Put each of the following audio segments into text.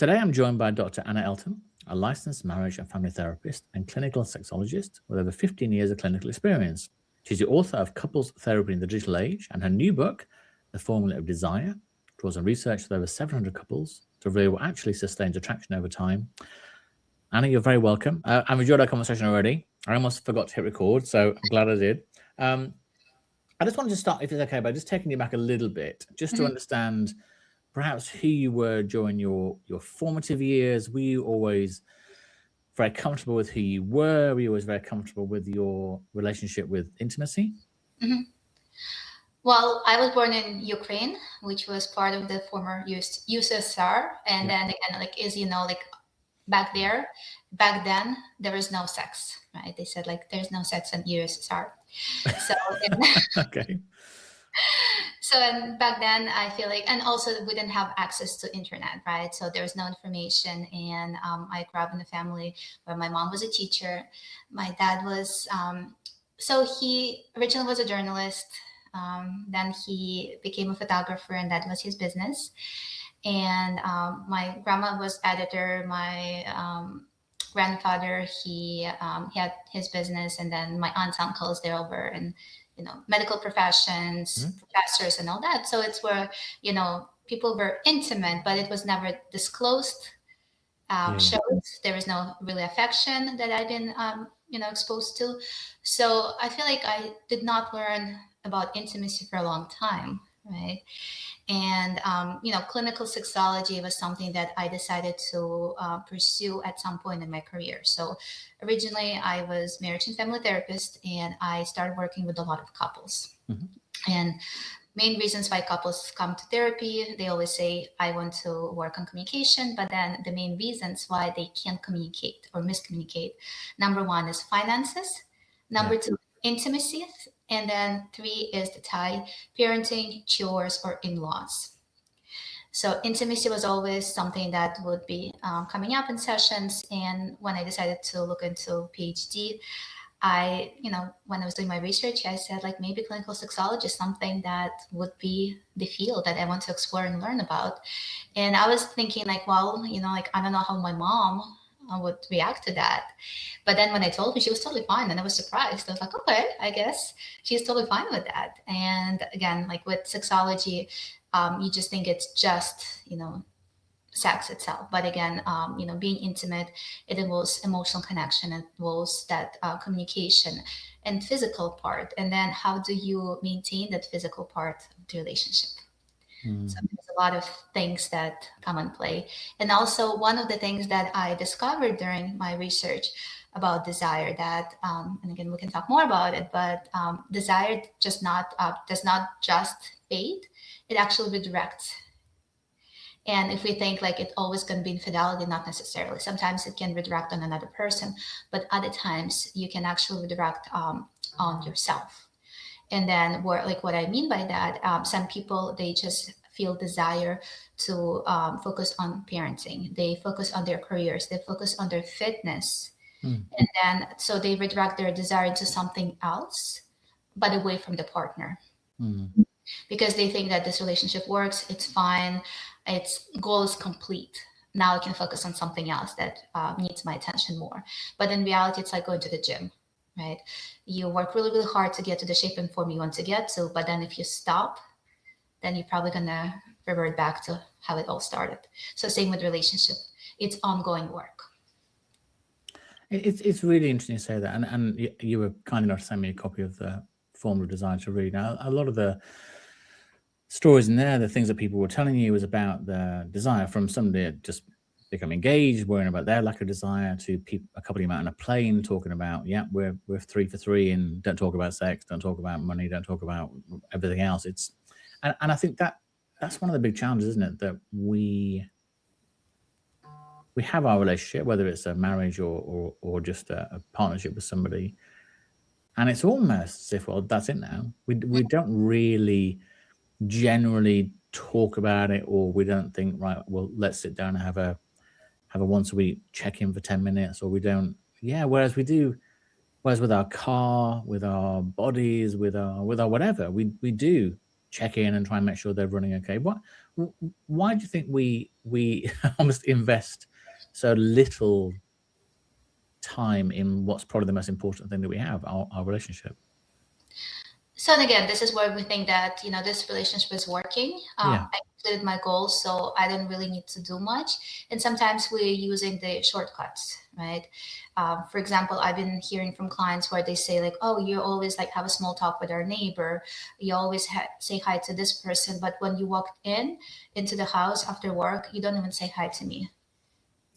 Today, I'm joined by Dr. Anna Elton, a licensed marriage and family therapist and clinical sexologist with over 15 years of clinical experience. She's the author of Couples Therapy in the Digital Age, and her new book, The Formula of Desire, draws on research with over 700 couples to reveal what actually sustains attraction over time. Anna, you're very welcome. I've enjoyed our conversation already. I almost forgot to hit record, so I'm glad I did. I just wanted to start, if it's okay, by just taking you back a little bit, just to understand perhaps who you were during your formative years. Were you always very comfortable with who you were? Were you always very comfortable with your relationship with intimacy? Well, I was born in Ukraine, which was part of the former USSR. And then again, like, as you know, like back then, there was no sex, right? They said like, there's no sex in USSR. So, Okay. so and back then I feel like, and also we didn't have access to internet, right? So there was no information. And I grew up in a family where my mom was a teacher. My dad was, so he originally was a journalist. Then he became a photographer, and that was his business. And my grandma was editor. My grandfather, he had his business, and then my aunts, uncles, they're over in, medical professions, professors, and all that. So it's where, people were intimate, but it was never disclosed. Shows there was no really affection that I've been, exposed to. So I feel like I did not learn about intimacy for a long time, right? And, clinical sexology was something that I decided to pursue at some point in my career. So originally I was marriage and family therapist, and I started working with a lot of couples. And main reasons why couples come to therapy, they always say, I want to work on communication, but then the main reasons why they can't communicate or miscommunicate, number one is finances, number two, intimacy, and then three is the tie, parenting, chores, or in-laws. So intimacy was always something that would be coming up in sessions. And when I decided to look into PhD, when I was doing my research, I said like maybe clinical sexology is something that would be the field that I want to explore and learn about. And I was thinking like, well, I don't know how my mom would react to that. But then when I told her, she was totally fine. And I was surprised. I was like, okay, I guess she's totally fine with that. And again, like with sexology, you just think it's just, sex itself. But again, being intimate, it involves emotional connection, it involves that communication and physical part. And then how do you maintain that physical part of the relationship? So there's a lot of things that come in play. And also one of the things that I discovered during my research about desire that, and again, we can talk more about it, but desire does not just fade, it actually redirects. And if we think like it's always going to be infidelity, not necessarily. Sometimes it can redirect on another person, but other times you can actually redirect on yourself. And then what I mean by that, some people, they just feel desire to focus on parenting. They focus on their careers. They focus on their fitness. And then, so they redirect their desire into something else, but away from the partner. Because they think that this relationship works, it's fine, its goal is complete. Now I can focus on something else that needs my attention more. But in reality, it's like going to the gym. Right? You work really, really hard to get to the shape and form you want to get to, but then if you stop, then you're probably gonna revert back to how it all started. So same with relationship, it's ongoing work. It's really interesting to say that, and you were kind enough to send me a copy of the Formula of Desire to read. Now, a lot of the stories in there, the things that people were telling you was about the desire from somebody that just become engaged, worrying about their lack of desire, to a couple of them out on a plane talking about, we're 3 for 3 and don't talk about sex, don't talk about money, don't talk about everything else. And I think that's one of the big challenges, isn't it? That we have our relationship, whether it's a marriage or just a partnership with somebody, and it's almost as if, well, that's it now. We don't really generally talk about it, or we don't think, right, well, let's sit down and have a once a week check-in for 10 minutes, or we don't. Whereas with our car, with our bodies, with our whatever, we do check in and try and make sure they're running okay. Why do you think we almost invest so little time in what's probably the most important thing that we have, our relationship? So and again, this is where we think that, this relationship is working. Yeah. I completed my goals, so I don't really need to do much. And sometimes we're using the shortcuts, right? For example, I've been hearing from clients where they say like, oh, you always like have a small talk with our neighbor. You always say hi to this person. But when you walk into the house after work, you don't even say hi to me.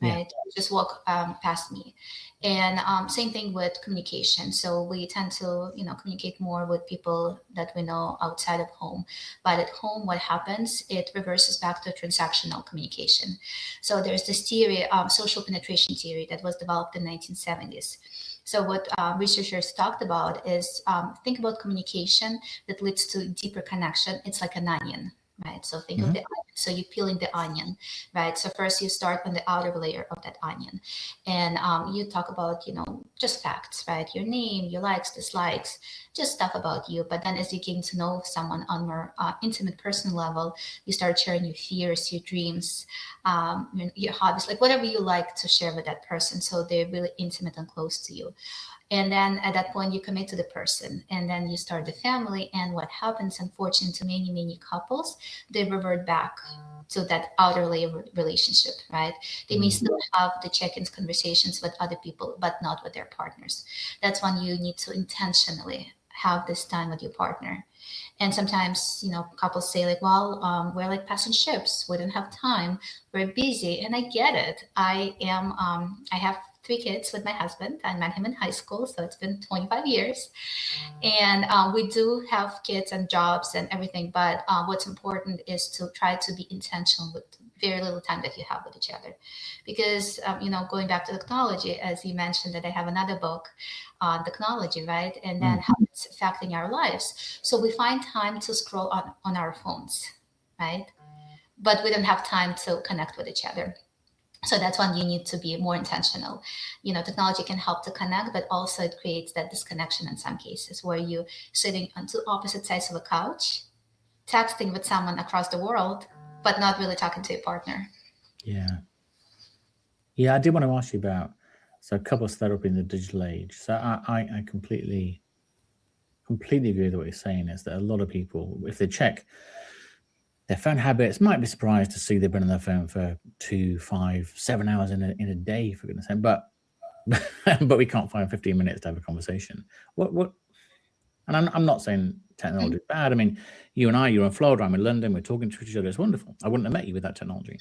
Yeah. Right? You just walk past me. And same thing with communication. So we tend to, communicate more with people that we know outside of home. But at home, what happens? It reverses back to transactional communication. So there's this theory, social penetration theory, that was developed in the 1970s. So what researchers talked about is think about communication that leads to deeper connection. It's like an onion. Right. So think of the onion. So you're peeling the onion, right? So first you start on the outer layer of that onion, and you talk about, just facts, right? Your name, your likes, dislikes, just stuff about you. But then as you get to know someone on more intimate personal level, you start sharing your fears, your dreams, your hobbies, like whatever you like to share with that person. So they're really intimate and close to you. And then at that point, you commit to the person, and then you start the family. And what happens, unfortunately, to many, many couples, they revert back to that outer layer relationship, right? They may still have the check-ins conversations with other people, but not with their partners. That's when you need to intentionally have this time with your partner. And sometimes, couples say like, well, we're like passing ships. We don't have time. We're busy. And I get it. I have 3 kids with my husband. I met him in high school, so it's been 25 years. And we do have kids and jobs and everything, but what's important is to try to be intentional with very little time that you have with each other. Because, going back to technology, as you mentioned, that I have another book on technology, right? And then how it's affecting our lives. So we find time to scroll on our phones, right? But we don't have time to connect with each other. So that's when you need to be more intentional. Technology can help to connect, but also it creates that disconnection in some cases where you're sitting on 2 opposite sides of a couch, texting with someone across the world, but not really talking to your partner. Yeah. Yeah, I did want to ask you about couples therapy in the digital age. So I completely agree with what you're saying, is that a lot of people, if they check their phone habits, might be surprised to see they've been on their phone for 2, 5, 7 hours in a day, for goodness sake. But we can't find 15 minutes to have a conversation. What? And I'm not saying technology is bad. I mean, you and I, you're in Florida, I'm in London, we're talking to each other. It's wonderful. I wouldn't have met you with that technology.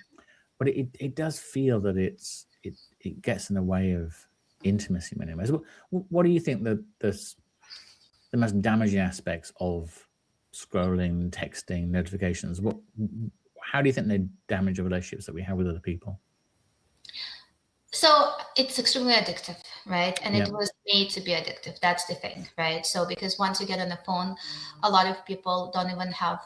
But it does feel that it gets in the way of intimacy in many ways. What do you think the most damaging aspects of scrolling, texting, notifications? How do you think they damage the relationships that we have with other people? So it's extremely addictive, right? And it was made to be addictive. That's the thing, right? So because once you get on the phone, a lot of people don't even have,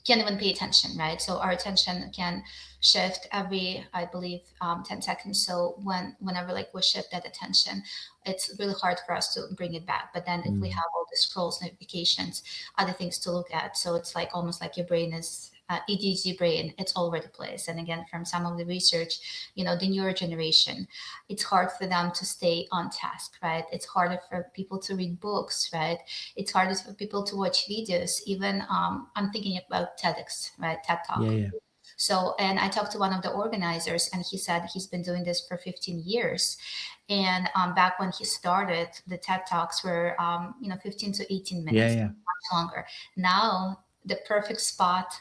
can't even pay attention, right? So our attention can shift every, I believe, 10 seconds. So whenever like we shift that attention, it's really hard for us to bring it back. But then if we have all the scrolls, notifications, other things to look at, so it's like almost like your brain is ADHD brain, it's all over the place. And again, from some of the research, the newer generation, it's hard for them to stay on task, right? It's harder for people to read books, right? It's harder for people to watch videos. Even I'm thinking about TEDx, right? TED Talk. Yeah. So, and I talked to one of the organizers, and he said he's been doing this for 15 years. And back when he started, the TED Talks were, 15 to 18 minutes, much longer. Now, the perfect spot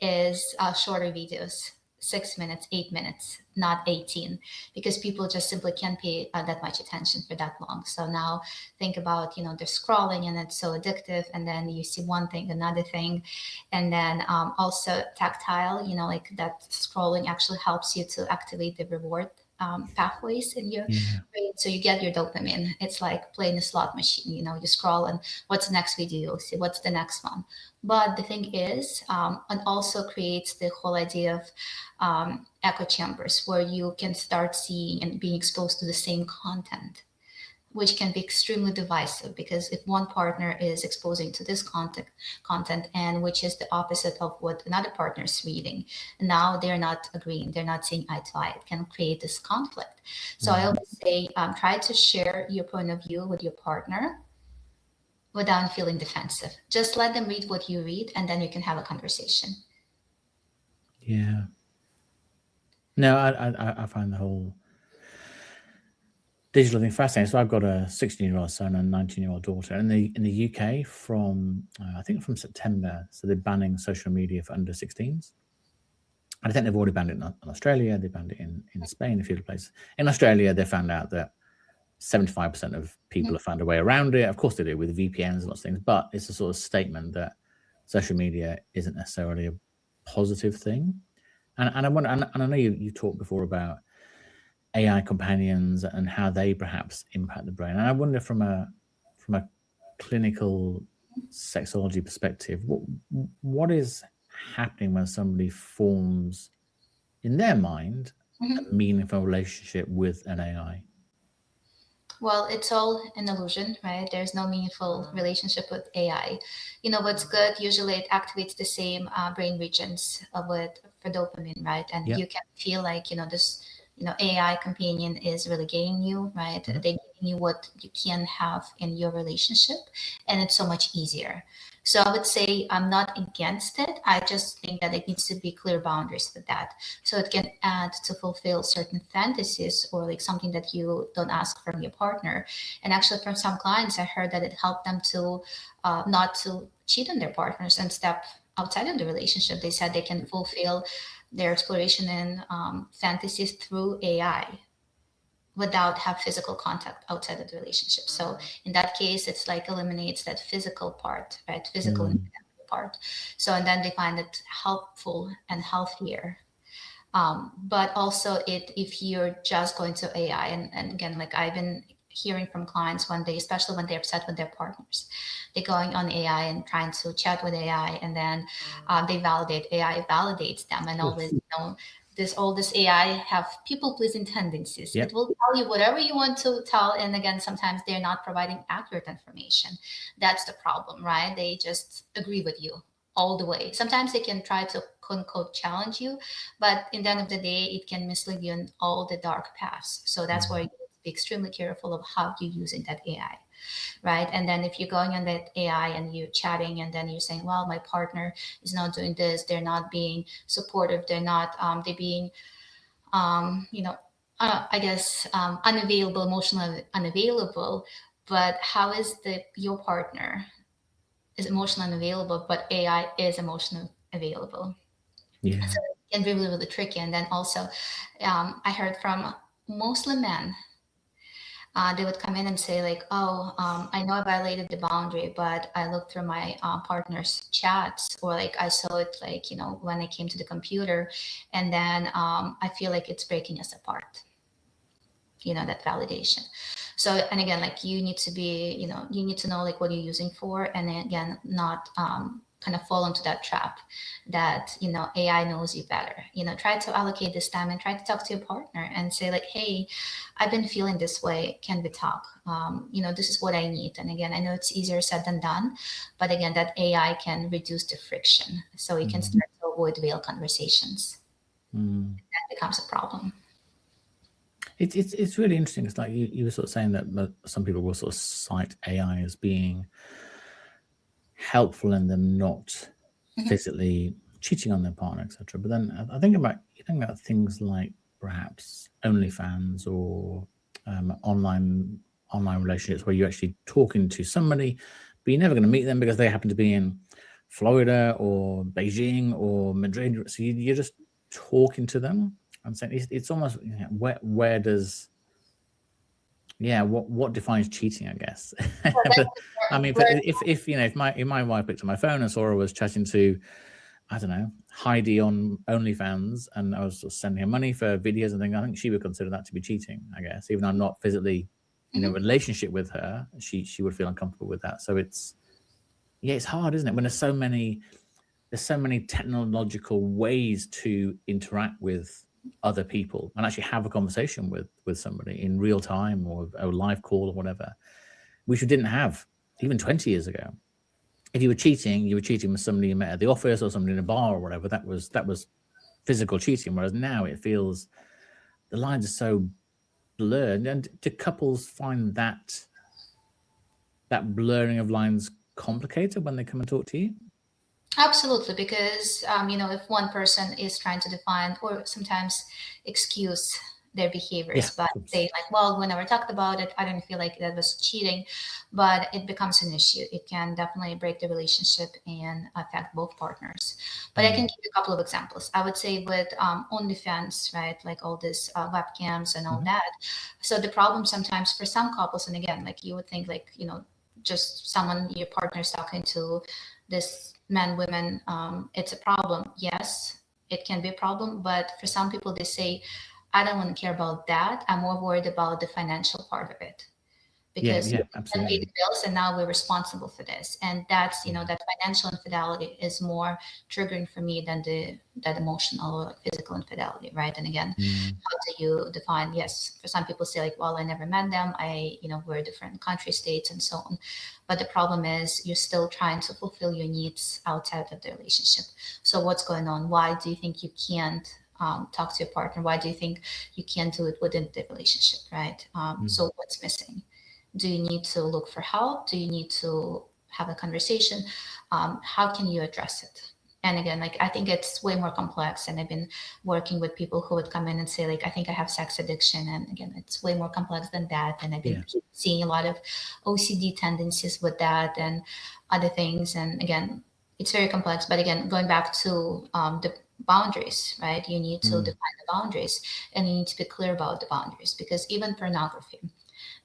is shorter videos, 6 minutes, 8 minutes, not 18, because people just simply can't pay that much attention for that long. So now think about, they're scrolling and it's so addictive, and then you see one thing, another thing, and then also tactile, like that scrolling actually helps you to activate the reward pathways in your brain. So you get your dopamine. It's like playing a slot machine. You scroll and what's the next video you'll see, what's the next one. But the thing is, it also creates the whole idea of echo chambers, where you can start seeing and being exposed to the same content which can be extremely divisive, because if one partner is exposing to this content and which is the opposite of what another partner is reading, now they're not agreeing, they're not seeing eye to eye, it can create this conflict. So I always say, try to share your point of view with your partner without feeling defensive. Just let them read what you read, and then you can have a conversation. Yeah. No, I find the whole digital thing fascinating. So I've got a 16-year-old son and a 19-year-old daughter. In the UK, from I think from September, so they're banning social media for under 16s. And I think they've already banned it in Australia. They banned it in Spain, a few other places. In Australia, they found out that 75% of people have found a way around it. Of course, they do with VPNs and lots of things. But it's a sort of statement that social media isn't necessarily a positive thing. And I wonder, and I know you talked before about AI companions and how they perhaps impact the brain. And I wonder, from a clinical sexology perspective, what is happening when somebody forms in their mind a meaningful relationship with an AI? Well, it's all an illusion, right? There's no meaningful relationship with AI. You know, what's good, usually it activates the same brain regions for dopamine, right? And you can feel like, this, AI companion is really getting you, right? They're giving you what you can have in your relationship, and it's so much easier. So I would say I'm not against it. I just think that it needs to be clear boundaries with that. So it can add to fulfill certain fantasies, or like something that you don't ask from your partner. And actually, from some clients, I heard that it helped them to not to cheat on their partners and step outside of the relationship. They said they can fulfill their exploration and fantasies through AI without have physical contact outside of the relationship. So in that case, it's like eliminates that physical part, right? Physical part. So, and then they find it helpful and healthier. But also if you're just going to AI, and again, like I've been hearing from clients when especially when they're upset with their partners, they're going on AI and trying to chat with AI, and then AI validates them, and always, all this AI have people-pleasing tendencies. It will tell you whatever you want to tell. And again, sometimes they're not providing accurate information. That's the problem, right? They just agree with you all the way. Sometimes they can try to quote unquote challenge you, but in the end of the day, it can mislead you in all the dark paths. So that's why you need to be extremely careful of how you're using that AI. Right. And then if you're going on that AI and you're chatting, and then you're saying, well, my partner is not doing this, they're not being supportive, they're not, they're being, I guess, unavailable, emotionally unavailable. But how is your partner is emotionally unavailable, but AI is emotionally available? Yeah. So it can be really, really tricky. And then also, I heard from mostly men, they would come in and say like, oh, I know I violated the boundary, but I looked through my partner's chats, or like I saw it like, when I came to the computer, and then I feel like it's breaking us apart, that validation. So, and again, like you need to be, you need to know like what you're using for, and then again, not kind of fall into that trap that, AI knows you better. Try to allocate this time and try to talk to your partner and say like, hey, I've been feeling this way. Can we talk? This is what I need. And again, I know it's easier said than done, but again, that AI can reduce the friction. So you can start to avoid real conversations. That becomes a problem. It's really interesting. It's like you were sort of saying that some people will sort of cite AI as being helpful in them not physically cheating on their partner, etc. But then I think about things like perhaps OnlyFans or online relationships, where you're actually talking to somebody, but you're never going to meet them because they happen to be in Florida or Beijing or Madrid. So you're just talking to them. I'm saying it's almost, where does, what defines cheating, I guess. But, I mean, if my wife picked up my phone and saw I was chatting to, I don't know, Heidi on OnlyFans, and I was sort of sending her money for videos and things, I think she would consider that to be cheating, I guess. Even though I'm not physically in a relationship with her, she would feel uncomfortable with that. So it's hard, isn't it? When there's so many technological ways to interact with other people and actually have a conversation with somebody in real time or a live call or whatever, which we didn't have even 20 years ago. If you were cheating with somebody you met at the office or somebody in a bar or whatever. That was physical cheating. Whereas now it feels the lines are so blurred. And do couples find that blurring of lines complicated when they come and talk to you? Absolutely, because if one person is trying to define or sometimes excuse their behaviors, but say like, well, when I talked about it, I didn't feel like that was cheating, but it becomes an issue. It can definitely break the relationship and affect both partners. But I can give you a couple of examples. I would say with OnlyFans, right, like all this webcams and all that. So the problem sometimes for some couples, and again, like you would think like, just someone your partner is talking to, this men, women, it's a problem. Yes, it can be a problem, but for some people, they say, I don't want to care about that. I'm more worried about the financial part of it. Because we pay the bills and now we're responsible for this. And that's, that financial infidelity is more triggering for me than that emotional or physical infidelity, right? And again, how do you define, yes, for some people say like, well, I never met them. We're different country, states and so on. But the problem is you're still trying to fulfill your needs outside of the relationship. So what's going on? Why do you think you can't talk to your partner? Why do you think you can't do it within the relationship, right? So what's missing? Do you need to look for help? Do you need to have a conversation? How can you address it? And again, like, I think it's way more complex. And I've been working with people who would come in and say, like, I think I have sex addiction. And again, it's way more complex than that. And I've been seeing a lot of OCD tendencies with that and other things. And again, it's very complex. But again, going back to the boundaries, right? You need to define the boundaries and you need to be clear about the boundaries, because even pornography,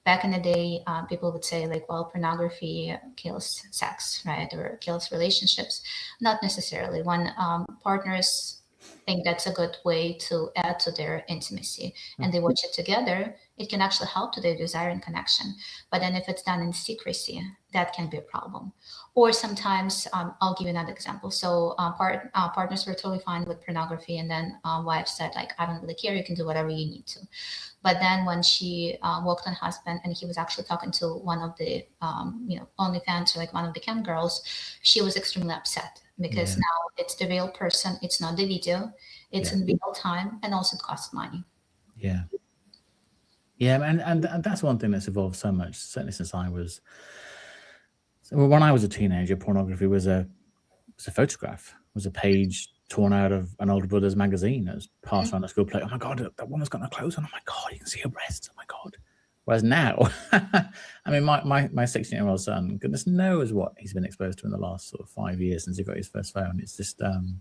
back in the day, people would say like, well, pornography kills sex, right? Or kills relationships. Not necessarily. When partners think that's a good way to add to their intimacy and they watch it together, it can actually help to their desire and connection. But then if it's done in secrecy, that can be a problem. Or sometimes, I'll give you another example. So partners were totally fine with pornography, and then wife said like, I don't really care, you can do whatever you need to. But then when she walked on husband and he was actually talking to one of the, OnlyFans or like one of the cam girls, she was extremely upset because now it's the real person. It's not the video. It's in real time, and also it costs money. Yeah. And that's one thing that's evolved so much, certainly since when I was a teenager, pornography was a photograph, was a page torn out of an older brother's magazine that was passed around the school play. Oh my God, that woman's got no clothes on. Oh my God, you can see her breasts. Oh my God. Whereas now, I mean, my 16-year-old son, goodness knows what he's been exposed to in the last sort of 5 years since he got his first phone. It's just, and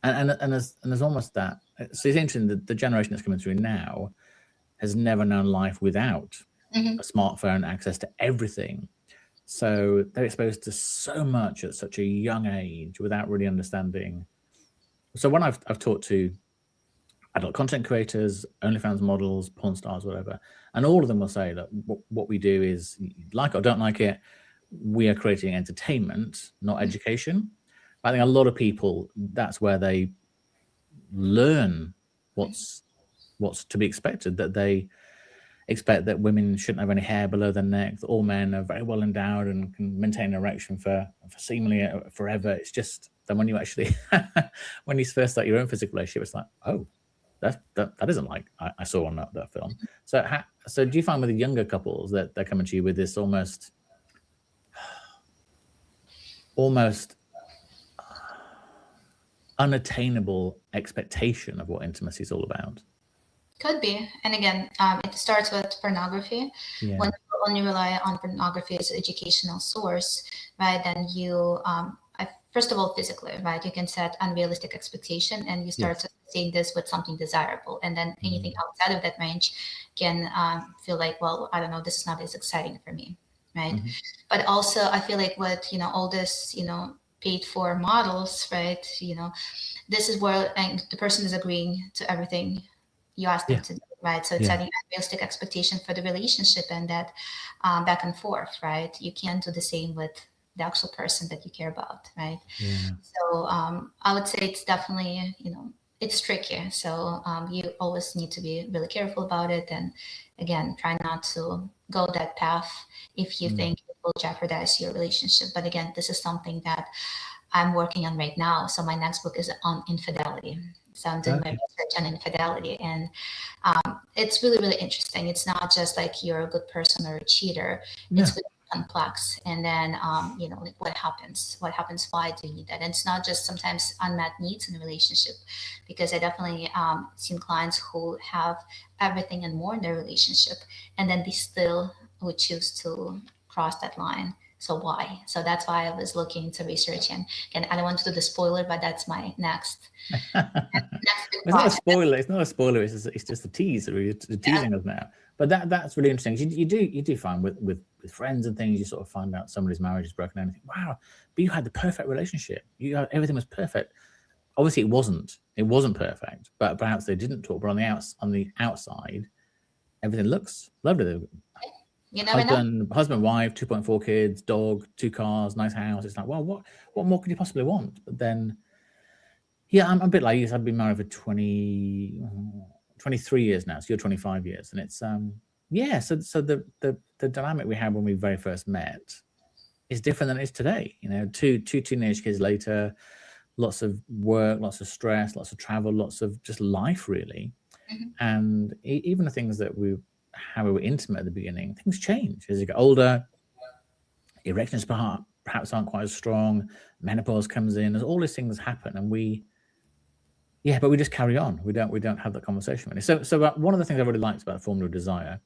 there's almost that. So it's interesting that the generation that's coming through now has never known life without a smartphone, access to everything. So they're exposed to so much at such a young age without really understanding. So when I've talked to adult content creators, OnlyFans models, porn stars, whatever, and all of them will say that what we do is, like it or don't like it, we are creating entertainment, not education. I think a lot of people, that's where they learn what's to be expected, that they expect that women shouldn't have any hair below their neck, that all men are very well endowed and can maintain an erection for seemingly forever. It's just that when you actually, when you first start your own physical relationship, it's like, oh, that isn't like I saw on that film. So do you find with the younger couples that they're coming to you with this almost unattainable expectation of what intimacy is all about? Could be. And again, it starts with pornography. When you only rely on pornography as an educational source, right, then you, first of all, physically, right, you can set unrealistic expectation and you start to seeing this with something desirable. And then anything outside of that range can feel like, well, I don't know, this is not as exciting for me, right? But also I feel like with, all this, paid for models, right, this is where the person is agreeing to everything you ask them to do, right? So it's setting unrealistic expectation for the relationship and that back and forth, right? You can't do the same with the actual person that you care about, right? So I would say it's definitely, it's tricky. So you always need to be really careful about it. And again, try not to go that path if you think it will jeopardize your relationship. But again, this is something that I'm working on right now. So my next book is on infidelity. So I'm doing my research on infidelity, and it's really, really interesting. It's not just like you're a good person or a cheater. It's really complex. And then, like what happens? Why do you need that? And it's not just sometimes unmet needs in a relationship, because I definitely seen clients who have everything and more in their relationship, and then they still would choose to cross that line. So why? So that's why I was looking to research. And I don't want to do the spoiler, but that's my next It's not a spoiler. It's not a spoiler. It's just a tease. You're teasing us now. But that's really interesting. You do find with friends and things, you sort of find out somebody's marriage is broken and you think, wow, but you had the perfect relationship. Everything was perfect. Obviously, it wasn't. It wasn't perfect. But perhaps they didn't talk. But on the outside, everything looks lovely. You never know. Husband, wife, 2.4 kids, dog, 2 cars, nice house. It's like, well, what more could you possibly want? But then, yeah, I'm a bit like you. I've been married for 23 years now. So you're 25 years, and it's So the dynamic we had when we very first met is different than it is today. Two teenage kids later, lots of work, lots of stress, lots of travel, lots of just life, really. And even the things that how we were intimate at the beginning, things change as you get older. Erections perhaps aren't quite as strong. Menopause comes in. There's all these things happen, and but we just carry on. We don't have that conversation really. So one of the things I really liked about Formula of Desire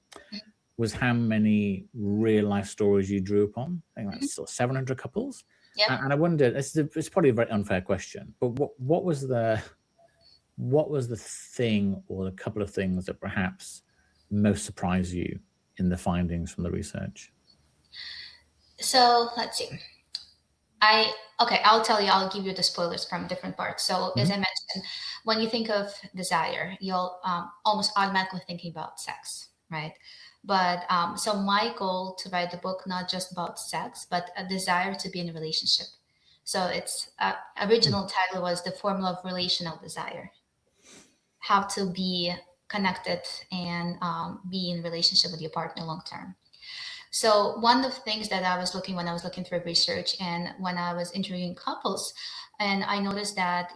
was how many real life stories you drew upon. I think that's sort of 700 couples. Yeah. And I wondered, it's probably a very unfair question, but what was the thing or the couple of things that perhaps most surprised you in the findings from the research? So let's see. I'll tell you, I'll give you the spoilers from different parts. So as I mentioned, when you think of desire, you'll almost automatically thinking about sex, right? But so my goal to write the book, not just about sex, but a desire to be in a relationship. So its original title was The Formula of Relational Desire. How to be connected and be in relationship with your partner long term. So one of the things that I was looking when I was looking through research and when I was interviewing couples, and I noticed that,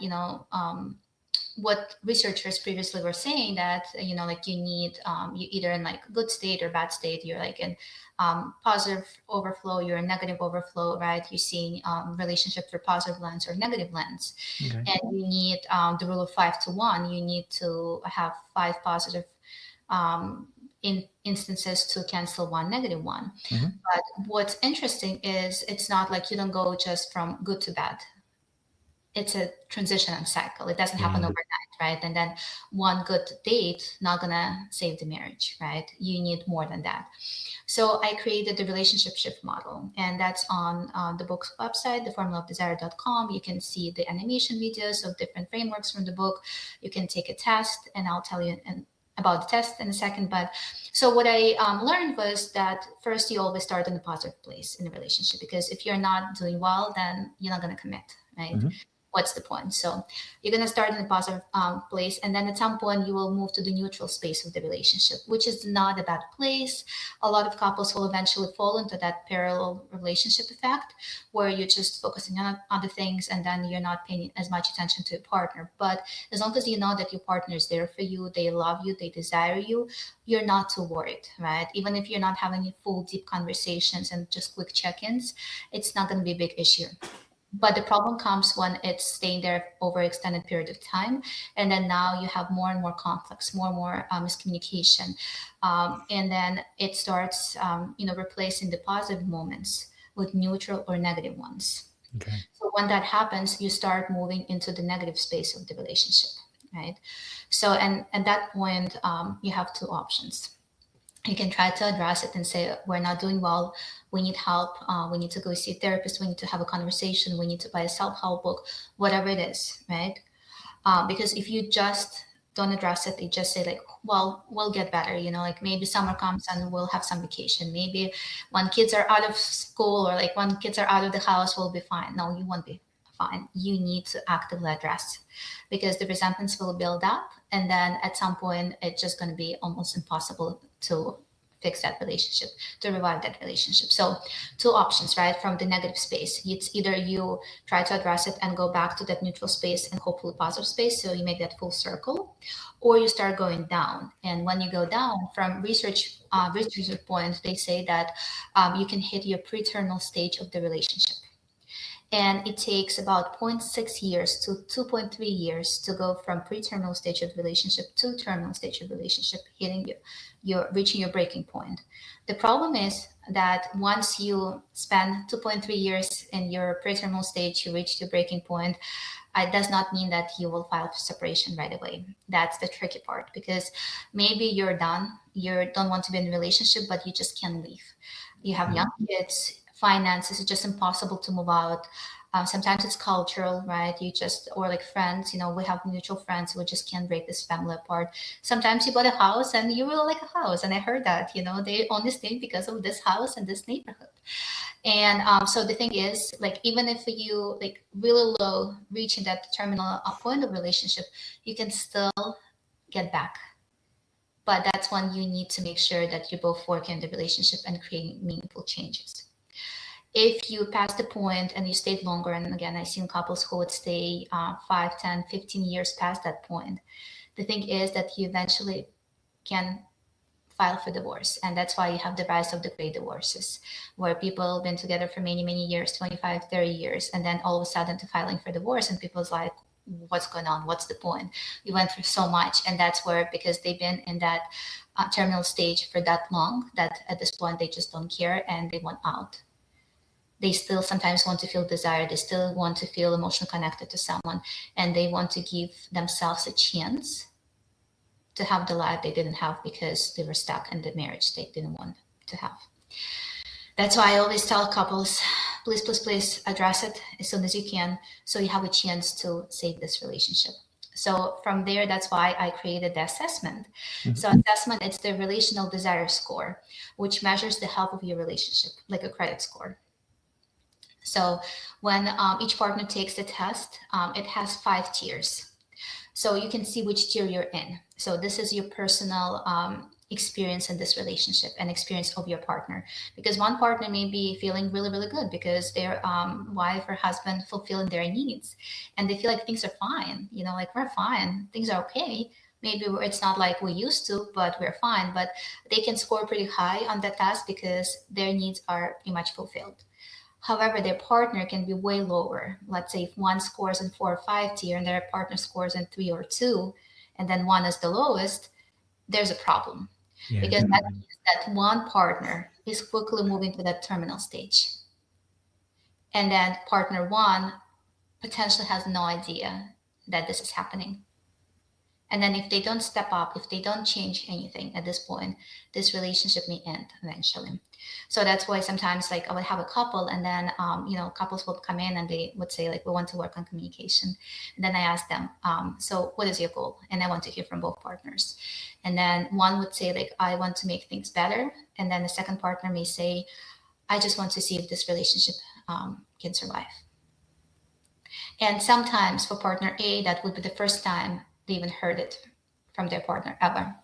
what researchers previously were saying that, like you need, you either in like good state or bad state, you're like in positive overflow, you're in negative overflow, right? You're seeing relationship through positive lens or negative lens. Okay. And you need the rule of 5 to 1. You need to have 5 positive in instances to cancel 1 negative one. But what's interesting is it's not like you don't go just from good to bad. It's a transition and cycle. It doesn't happen overnight, right? And then 1 good date not gonna save the marriage, right? You need more than that. So I created the relationship shift model, and that's on the book's website, theformulaofdesire.com. You can see the animation videos of different frameworks from the book. You can take a test, and I'll tell you about the test in a second. But so what I learned was that first you always start in a positive place in a relationship, because if you're not doing well, then you're not going to commit, right? What's the point? So you're going to start in a positive place, and then at some point you will move to the neutral space of the relationship, which is not a bad place. A lot of couples will eventually fall into that parallel relationship effect, where you're just focusing on other things and then you're not paying as much attention to your partner. But as long as you know that your partner is there for you, they love you, they desire you, you're not too worried, right? Even if you're not having full deep conversations and just quick check-ins, it's not going to be a big issue. But the problem comes when it's staying there over an extended period of time. And then now you have more and more conflicts, more and more miscommunication. And then it starts, replacing the positive moments with neutral or negative ones. Okay. So when that happens, you start moving into the negative space of the relationship, right? So, and at that point, you have 2 options. You can try to address it and say, we're not doing well. We need help. We need to go see a therapist. We need to have a conversation. We need to buy a self-help book, whatever it is, right? Because if you just don't address it, they just say like, well, we'll get better. Like maybe summer comes and we'll have some vacation. Maybe when kids are out of school or like when kids are out of the house, we'll be fine. No, you won't be fine. You need to actively address, because the resentments will build up, and then at some point it's just going to be almost impossible to fix that relationship, to revive that relationship. So 2 options, right? From the negative space, it's either you try to address it and go back to that neutral space and hopefully positive space, so you make that full circle, or you start going down. And when you go down, from research point, they say that you can hit your preterminal stage of the relationship. And it takes about 0.6 years to 2.3 years to go from pre-terminal stage of relationship to terminal stage of relationship, hitting reaching your breaking point. The problem is that once you spend 2.3 years in your pre-terminal stage, you reach your breaking point. It does not mean that you will file for separation right away. That's the tricky part, because maybe you're done, you don't want to be in a relationship, but you just can't leave. You have young kids, finances, it's just impossible to move out. Sometimes it's cultural, right? Or like friends, we have mutual friends who just can't break this family apart. Sometimes you bought a house and you really like a house. And I heard that, they only stay because of this house and this neighborhood. And so the thing is, like, even if you like really low, reaching that terminal point of relationship, you can still get back. But that's when you need to make sure that you're both working in the relationship and creating meaningful changes. If you pass the point and you stayed longer, and again, I've seen couples who would stay 5, 10, 15 years past that point, the thing is that you eventually can file for divorce. And that's why you have the rise of the gray divorces, where people have been together for many, many years, 25, 30 years, and then all of a sudden to filing for divorce, and people's like, what's going on? What's the point? We went through so much. And that's where, because they've been in that terminal stage for that long, that at this point they just don't care and they want out. They still sometimes want to feel desire. They still want to feel emotionally connected to someone, and they want to give themselves a chance to have the life they didn't have because they were stuck in the marriage they didn't want to have. That's why I always tell couples, please, please, please address it as soon as you can, so you have a chance to save this relationship. So from there, that's why I created the assessment. Mm-hmm. So assessment, it's the Relational Desire Score, which measures the health of your relationship, like a credit score. So when each partner takes the test, it has 5 tiers. So you can see which tier you're in. So this is your personal experience in this relationship and experience of your partner. Because one partner may be feeling really, really good because their wife or husband fulfilling their needs. And they feel like things are fine, like we're fine, things are okay. Maybe it's not like we used to, but we're fine. But they can score pretty high on that test because their needs are pretty much fulfilled. However, their partner can be way lower. Let's say if one scores in 4 or 5 tier and their partner scores in 3 or 2, and then one is the lowest, there's a problem. Yeah, because that means that one partner is quickly moving to that terminal stage. And then partner 1 potentially has no idea that this is happening. And then if they don't step up, if they don't change anything at this point, this relationship may end eventually. So that's why sometimes, like, I would have a couple, and then couples would come in and they would say, like, we want to work on communication. And then I ask them, so what is your goal? And I want to hear from both partners. And then one would say, like, I want to make things better. And then the second partner may say, I just want to see if this relationship can survive. And sometimes for partner A, that would be the first time they even heard it from their partner ever.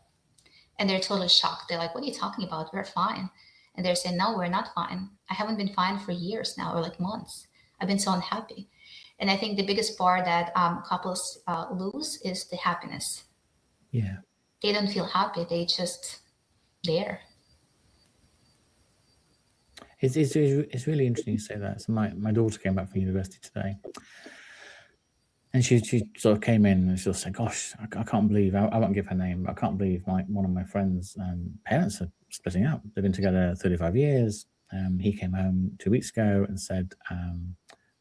And they're totally shocked. They're like, what are you talking about? We're fine. And they're saying, no, we're not fine. I haven't been fine for years now, or like months. I've been so unhappy. And I think the biggest part that couples lose is the happiness. Yeah. They don't feel happy. They just there. It's really interesting you say that. So my daughter came back from university today. And she sort of came in and she'll say, gosh, I can't believe, I won't give her name, but I can't believe one of my friends' parents are splitting up. They've been together 35 years. He came home 2 weeks ago and said,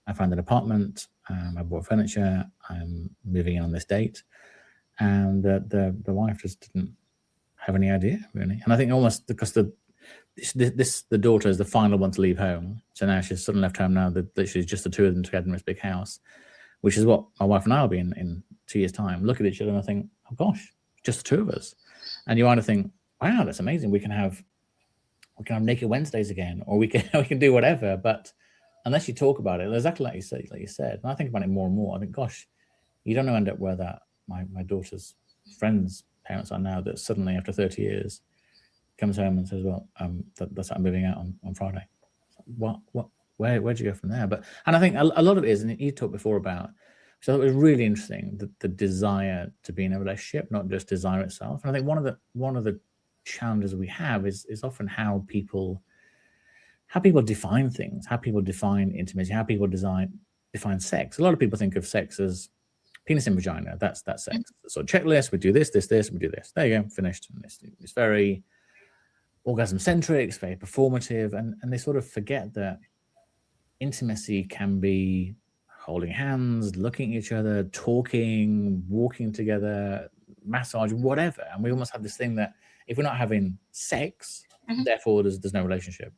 I found an apartment, I bought furniture, I'm moving in on this date. And the wife just didn't have any idea, really. And I think almost because the daughter is the final one to leave home. So now she's suddenly left home now that she's just the two of them together in this big house, which is what my wife and I will be in 2 years' time. Look at each other and I think, oh gosh, just the two of us. And you either think, wow, that's amazing. We can have Naked Wednesdays again, or we can do whatever. But unless you talk about it, exactly like you said, and I think about it more and more. I think, gosh, you don't end up where that my daughter's friends' parents are now, that suddenly after 30 years comes home and says, well, that's I'm moving out on Friday. Where'd you go from there? And I think a lot of it is, and you talked before about, so it was really interesting, the desire to be in a relationship, not just desire itself. And I think one of the challenges we have is often how people define things, how people define intimacy, how people define sex. A lot of people think of sex as penis and vagina. That's sex. So checklist, we do this, we do this. There you go, finished. And it's very orgasm centric, it's very performative, and they sort of forget that intimacy can be holding hands, looking at each other, talking, walking together, massage, whatever. And we almost have this thing that if we're not having sex, therefore there's no relationship.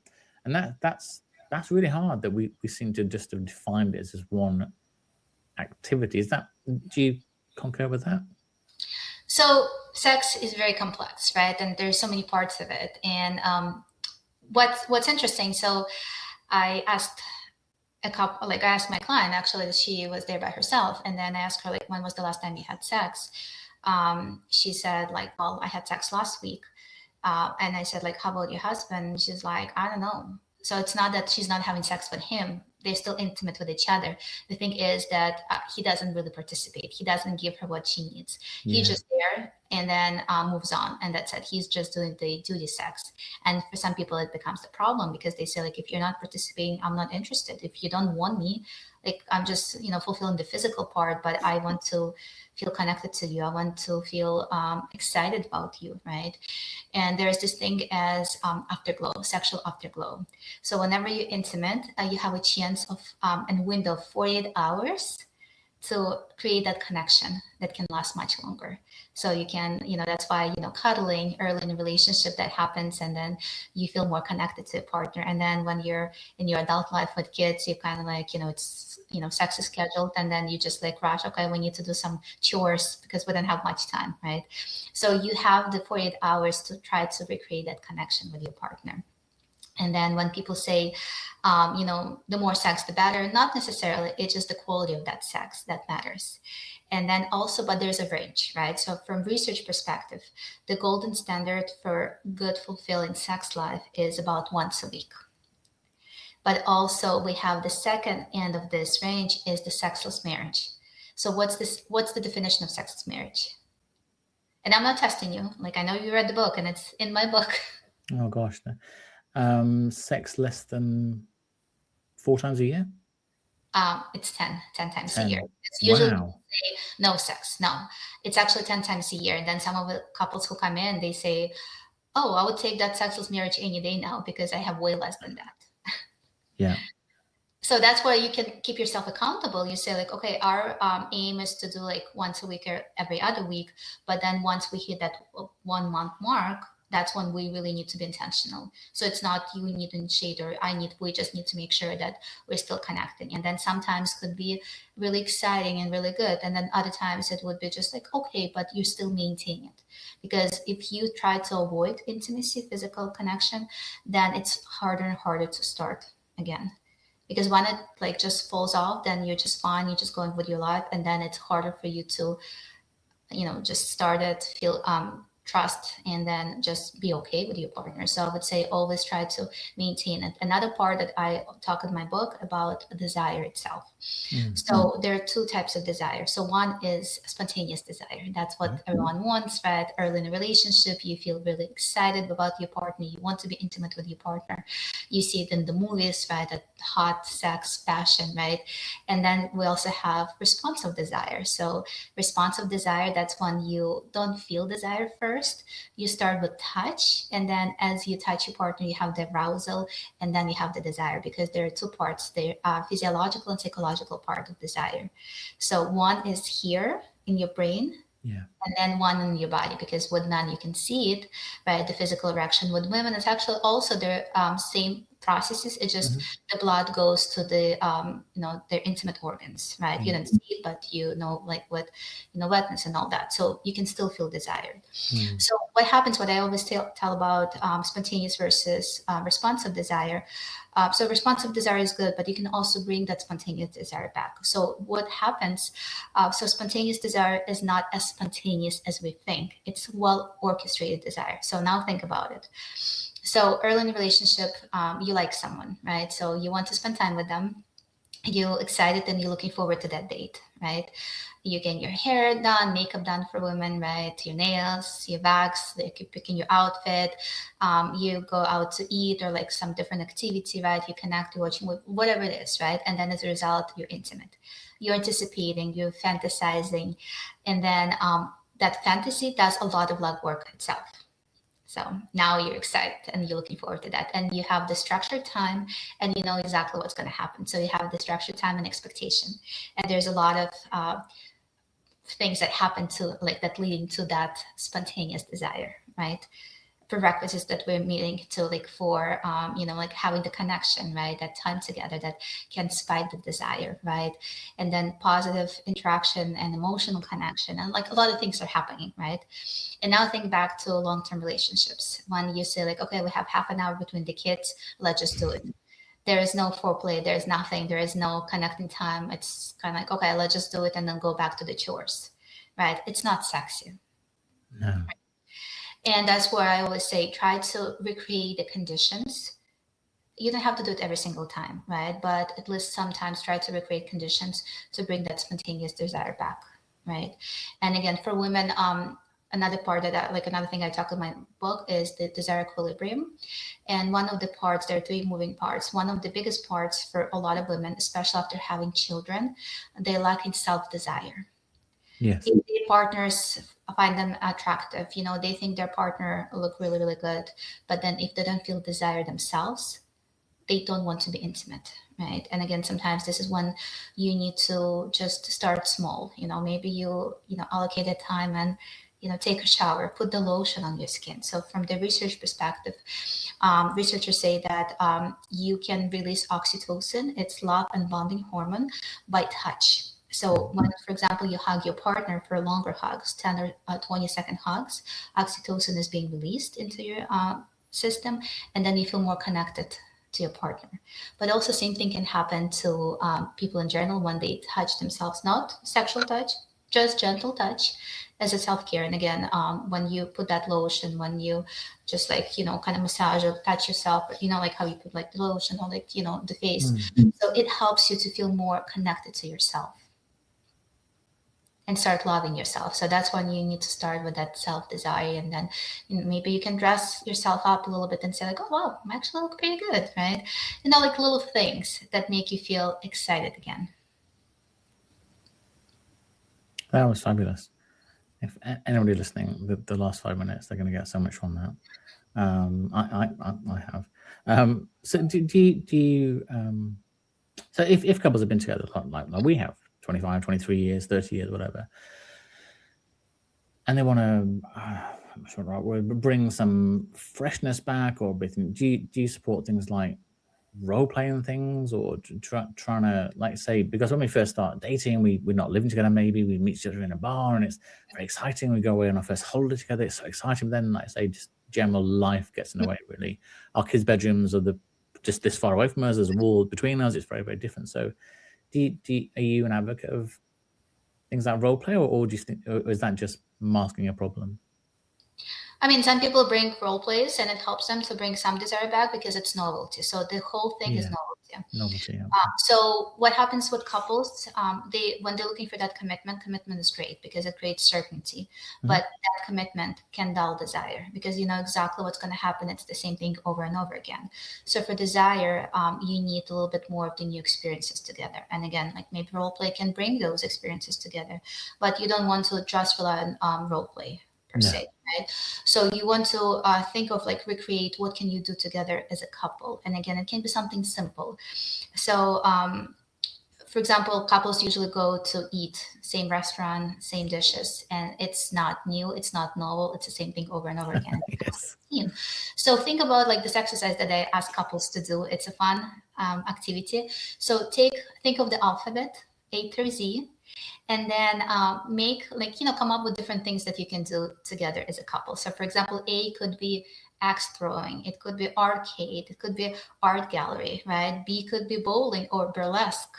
And that's really hard, that we seem to just have defined it as one activity. Do you concur with that? So sex is very complex, right? And there's so many parts of it. And what's interesting, so I asked I asked my client, actually, that she was there by herself. And then I asked her, like, when was the last time you had sex? She said, like, well, I had sex last week. And I said, like, how about your husband? She's like, I don't know. So it's not that she's not having sex with him. They're still intimate with each other. The thing is that he doesn't really participate. He doesn't give her what she needs. Yeah. He's just there and then moves on. And that's it. He's just doing the duty sex. And for some people, it becomes the problem, because they say, like, if you're not participating, I'm not interested. If you don't want me, like, I'm just, fulfilling the physical part, but I want to feel connected to you. I want to feel excited about you, right? And there's this thing as afterglow, sexual afterglow. So whenever you're intimate, you have a chance of a window of 48 hours to create that connection that can last much longer. So you can, that's why, cuddling early in a relationship, that happens, and then you feel more connected to a partner. And then when you're in your adult life with kids, you kind of like, it's, sex is scheduled, and then you just like rush, okay, we need to do some chores because we don't have much time, right? So you have the 48 hours to try to recreate that connection with your partner. And then when people say, the more sex, the better, not necessarily, it's just the quality of that sex that matters. And then also, but there's a range, right? So from research perspective, the golden standard for good, fulfilling sex life is about once a week. But also we have the second end of this range is the sexless marriage. So what's the definition of sexless marriage? And I'm not testing you. Like, I know you read the book and it's in my book. Oh gosh. Sex less than 4 times a year? It's 10 times a year. It's usually say no sex. No, it's actually 10 times a year. And then some of the couples who come in, they say, oh, I would take that sexless marriage any day now because I have way less than that. Yeah. So that's why you can keep yourself accountable. You say, like, okay, our aim is to do like once a week or every other week. But then once we hit that 1 month mark, that's when we really need to be intentional. So it's not you need to initiate or we just need to make sure that we're still connecting. And then sometimes could be really exciting and really good. And then other times it would be just like, okay, but you still maintain it. Because if you try to avoid intimacy, physical connection, then it's harder and harder to start again. Because when it like just falls off, then you're just fine, you're just going with your life. And then it's harder for you to, just start it, feel trust, and then just be okay with your partner. So I would say always try to maintain it. Another part that I talk in my book about desire itself. Mm-hmm. So there are 2 types of desire. So one is spontaneous desire. That's what everyone wants, right? Early in a relationship, you feel really excited about your partner. You want to be intimate with your partner. You see it in the movies, right? That hot sex, passion, right? And then we also have responsive desire. So responsive desire, that's when you don't feel desire first. You start with touch, and then as you touch your partner, you have the arousal, and then you have the desire, because there are 2 parts. There are physiological and psychological part of desire. So one is here in your brain, and then one in your body, because with men you can see it, right? The physical erection. With women, it's actually also the same processes. It's just Mhm. the blood goes to the their intimate organs, right? You don't see it, but like what wetness and all that, so you can still feel desired. So what happens, what I always tell about spontaneous versus responsive desire. So responsive desire is good, but you can also bring that spontaneous desire back. So what happens, so spontaneous desire is not as spontaneous as we think. It's well orchestrated desire. So now think about it. So early in the relationship, you like someone, right? So you want to spend time with them. You're excited and you're looking forward to that date, right? You get your hair done, makeup done for women, right? Your nails, your bags, they keep picking your outfit. You go out to eat or like some different activity, right? You connect, you're watching whatever it is, right? And then as a result, you're intimate. You're anticipating, you're fantasizing. And then that fantasy does a lot of legwork itself. So now you're excited and you're looking forward to that. And you have the structured time and you know exactly what's going to happen. So you have the structured time and expectation. And there's a lot of things that happen to like that leading to that spontaneous desire, right? Prerequisites that we're meeting to like for like having the connection, right? That time together that can spike the desire, right? And then positive interaction and emotional connection and like a lot of things are happening, right? And now think back to long-term relationships when you say like, okay, we have half an hour between the kids, let's just do it. There is no foreplay, there's nothing, there is no connecting time. It's kind of like, okay, let's just do it and then go back to the chores, right? It's not sexy. No. And that's where I always say, try to recreate the conditions. You don't have to do it every single time, right? But at least sometimes try to recreate conditions to bring that spontaneous desire back, right? And again, for women, another part of that, like another thing I talk in my book is the desire equilibrium. And one of the parts, there are three moving parts. One of the biggest parts for a lot of women, especially after having children, they lack in self-desire. Yes. If their partners find them attractive, they think their partner look really, really good. But then if they don't feel desire themselves, they don't want to be intimate, right? And again, sometimes this is when you need to just start small. Maybe you allocate a time and take a shower, put the lotion on your skin. So from the research perspective, researchers say that you can release oxytocin, it's love and bonding hormone, by touch. So when, for example, you hug your partner for longer hugs, 10 or 20-second hugs, oxytocin is being released into your system, and then you feel more connected to your partner. But also same thing can happen to people in general when they touch themselves, not sexual touch, just gentle touch as a self-care. And again, when you put that lotion, when you just like, kind of massage or touch yourself, like how you put like the lotion on like, the face. So it helps you to feel more connected to yourself and start loving yourself. So that's when you need to start with that self-desire. And then maybe you can dress yourself up a little bit and say like, oh, wow, I'm actually look pretty good, right? Like little things that make you feel excited again. That was fabulous. If anybody listening, the last 5 minutes, they're going to get so much from that. I have. So do you so if couples have been together like we have 25, 23 years, 30 years, whatever, and they want to bring some freshness back, or do you support things like role playing things, or trying to, like, say, because when we first start dating, we're not living together, maybe we meet each other in a bar and it's very exciting, we go away on our first holiday together, it's so exciting, but then, like I say, just general life gets in the way, really. Our kids' bedrooms are just this far away from us, there's a wall between us, it's very, very different. So are you an advocate of things like role play, or do you think, or is that just masking a problem? I mean, some people bring role plays and it helps them to bring some desire back because it's novelty. So the whole thing is novelty. Novelty, yeah. So what happens with couples, when they're looking for that commitment is great because it creates certainty. But that commitment can dull desire because you know exactly what's going to happen. It's the same thing over and over again. So for desire, you need a little bit more of the new experiences together. And again, like maybe role play can bring those experiences together, but you don't want to just rely on role play per se, right? So you want to think of like recreate what can you do together as a couple. And again, it can be something simple. So for example, couples usually go to eat same restaurant, same dishes, and it's not new, it's not novel, it's the same thing over and over again. Yes. So think about like this exercise that I ask couples to do. It's a fun activity. So think of the alphabet A through Z, and then make like, come up with different things that you can do together as a couple. So for example, A could be axe throwing, it could be arcade, it could be art gallery, right? B could be bowling or burlesque,